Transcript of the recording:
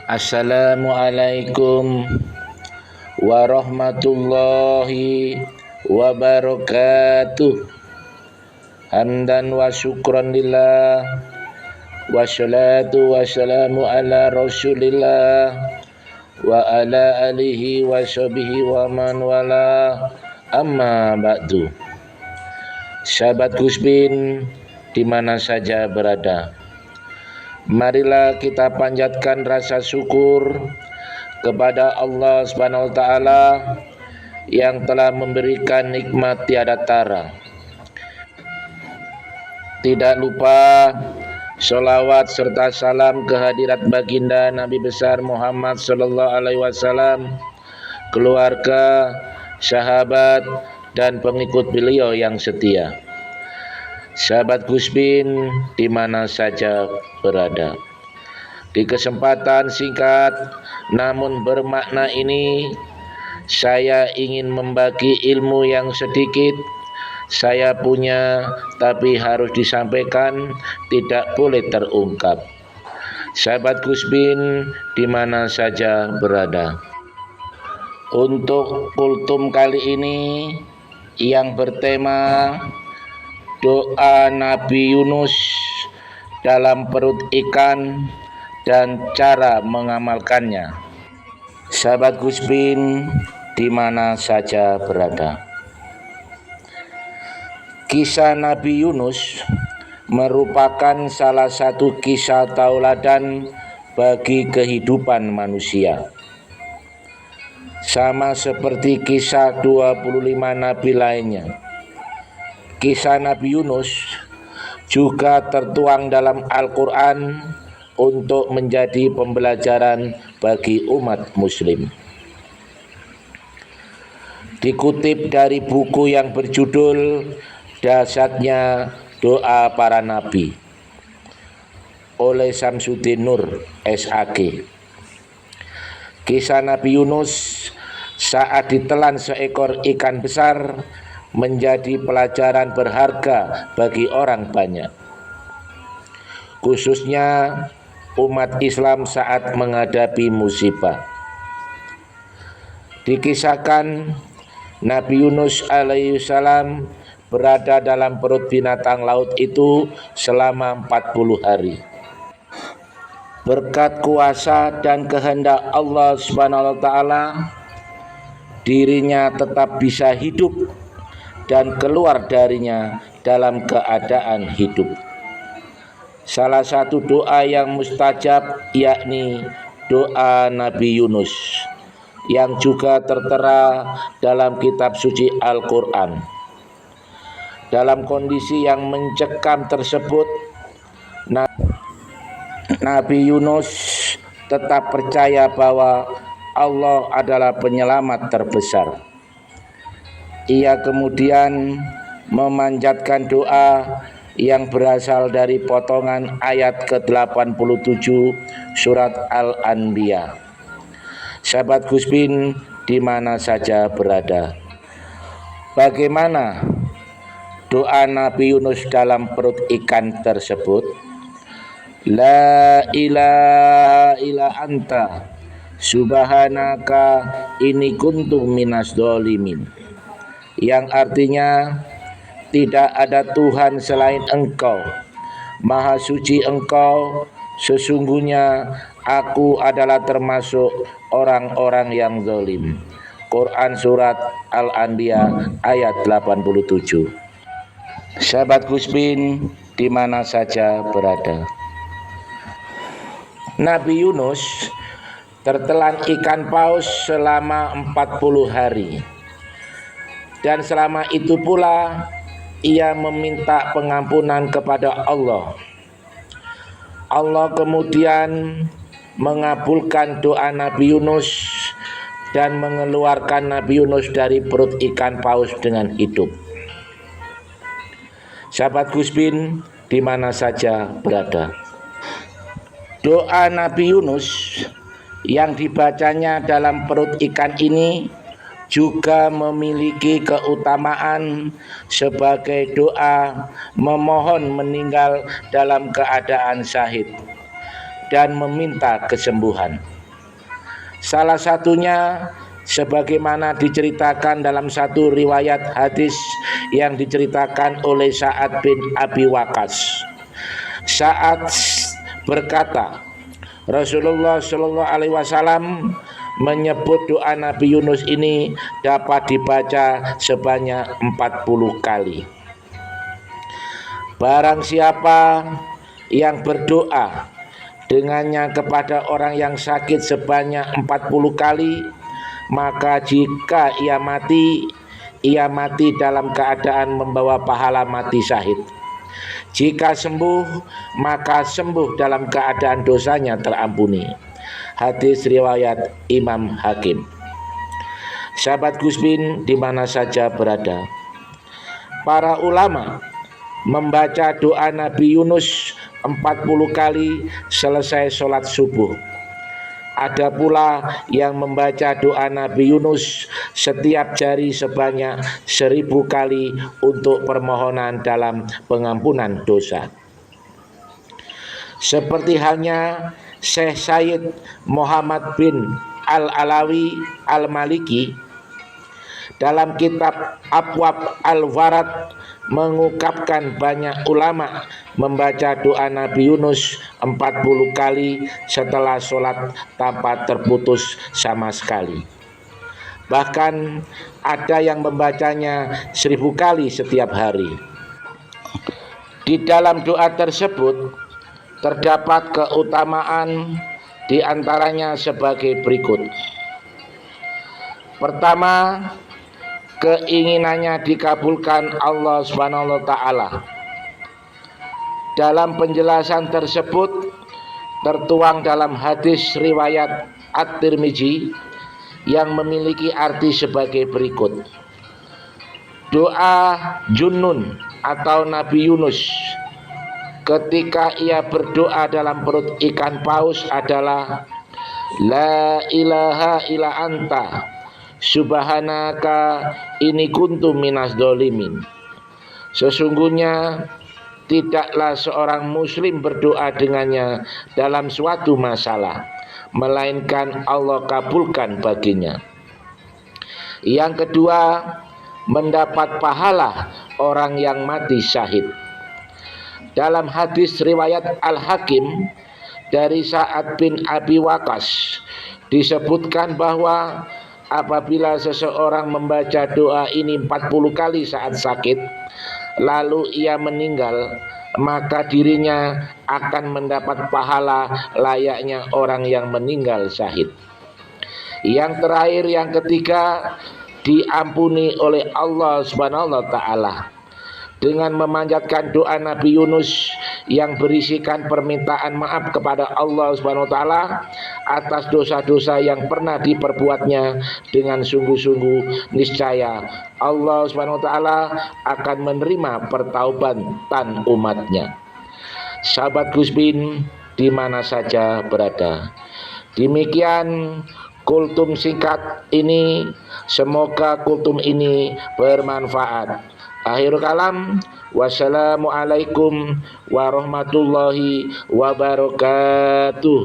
Assalamualaikum warahmatullahi wabarakatuh. Hamdan wa syukran lillah, wassalatu wassalamu ala rasulillah wa ala alihi wa sahbihi wa man wala, amma ba'du. Sahabat Gusbin dimana saja berada, marilah kita panjatkan rasa syukur kepada Allah Subhanahu wa taala yang telah memberikan nikmat tiada tara. Tidak lupa sholawat serta salam kehadirat baginda Nabi besar Muhammad sallallahu alaihi wasallam, keluarga, sahabat dan pengikut beliau yang setia. Sahabat Gusbin dimana saja berada, di kesempatan singkat namun bermakna ini, saya ingin membagi ilmu yang sedikit saya punya, tapi harus disampaikan, tidak boleh terungkap. Sahabat Gusbin dimana saja berada, untuk kultum kali ini yang bertema doa Nabi Yunus dalam perut ikan dan cara mengamalkannya. Sahabat Gusbin dimana saja berada, kisah Nabi Yunus merupakan salah satu kisah tauladan bagi kehidupan manusia. Sama seperti kisah 25 nabi lainnya, kisah Nabi Yunus juga tertuang dalam Al-Quran untuk menjadi pembelajaran bagi umat muslim. Dikutip dari buku yang berjudul Dahsyatnya Doa Para Nabi oleh Samsudin Nur SAG. Kisah Nabi Yunus saat ditelan seekor ikan besar menjadi pelajaran berharga bagi orang banyak, khususnya umat Islam saat menghadapi musibah. Dikisahkan Nabi Yunus alaihissalam berada dalam perut binatang laut itu selama 40 hari. Berkat kuasa dan kehendak Allah Subhanahu wa taala, dirinya tetap bisa hidup dan keluar darinya dalam keadaan hidup. Salah satu doa yang mustajab yakni doa Nabi Yunus yang juga tertera dalam kitab suci Al-Quran. Dalam kondisi yang mencekam tersebut, Nabi Yunus tetap percaya bahwa Allah adalah penyelamat terbesar. Ia kemudian memanjatkan doa yang berasal dari potongan ayat ke-87 surat Al-Anbiya. Sahabat Gusbin dimana saja berada, bagaimana doa Nabi Yunus dalam perut ikan tersebut? La ilaha illa anta subhanaka inni kuntu minas dzalimin, yang artinya tidak ada Tuhan selain Engkau, Maha suci Engkau, sesungguhnya aku adalah termasuk orang-orang yang zalim. Quran surat Al-Anbiya ayat 87. Sahabat Gusbin dimana saja berada, Nabi Yunus tertelan ikan paus selama 40 hari, dan selama itu pula ia meminta pengampunan kepada Allah. Allah kemudian mengabulkan doa Nabi Yunus dan mengeluarkan Nabi Yunus dari perut ikan paus dengan hidup. Sahabat Gusbin dimana saja berada, doa Nabi Yunus yang dibacanya dalam perut ikan ini juga memiliki keutamaan sebagai doa memohon meninggal dalam keadaan syahid dan meminta kesembuhan. Salah satunya sebagaimana diceritakan dalam satu riwayat hadis yang diceritakan oleh Sa'ad bin Abi Waqqas. Sa'ad berkata, Rasulullah Shallallahu Alaihi Wasallam menyebut doa Nabi Yunus ini dapat dibaca sebanyak 40 kali. Barang siapa yang berdoa dengannya kepada orang yang sakit sebanyak 40 kali, maka jika ia mati dalam keadaan membawa pahala mati syahid. Jika sembuh, maka sembuh dalam keadaan dosanya terampuni. Hadis riwayat Imam Hakim. Sahabat Gus Bin di mana saja berada, para ulama membaca doa Nabi Yunus 40 kali selesai sholat subuh. Ada pula yang membaca doa Nabi Yunus setiap jari sebanyak 1000 kali untuk permohonan dalam pengampunan dosa. Seperti halnya Syekh Sayyid Muhammad bin Al-Alawi Al-Maliki dalam kitab Abwab Al-Warad mengungkapkan banyak ulama membaca doa Nabi Yunus 40 kali setelah sholat tanpa terputus sama sekali. Bahkan ada yang membacanya 1000 kali setiap hari. Di dalam doa tersebut terdapat keutamaan, di antaranya sebagai berikut. Pertama, keinginannya dikabulkan Allah Subhanahu wa taala. Dalam penjelasan tersebut tertuang dalam hadis riwayat At-Tirmizi yang memiliki arti sebagai berikut. Doa Junnun atau Nabi Yunus ketika ia berdoa dalam perut ikan paus adalah La ilaha illa anta subhanaka inni kuntu minas dolimin. Sesungguhnya tidaklah seorang muslim berdoa dengannya dalam suatu masalah, melainkan Allah kabulkan baginya. Yang kedua, mendapat pahala orang yang mati syahid. Dalam hadis riwayat Al-Hakim dari Sa'ad bin Abi Waqqas disebutkan bahwa apabila seseorang membaca doa ini 40 kali saat sakit, lalu ia meninggal, maka dirinya akan mendapat pahala layaknya orang yang meninggal syahid. Yang terakhir, yang ketiga, diampuni oleh Allah Subhanahu wa taala dengan memanjatkan doa Nabi Yunus yang berisikan permintaan maaf kepada Allah Subhanahu wa taala atas dosa-dosa yang pernah diperbuatnya. Dengan sungguh-sungguh niscaya Allah Subhanahu wa taala akan menerima pertaubatan umatnya. Sahabat Gus Bin di mana saja berada, demikian kultum singkat ini. Semoga kultum ini bermanfaat. Akhir kalam, wassalamualaikum warahmatullahi wabarakatuh.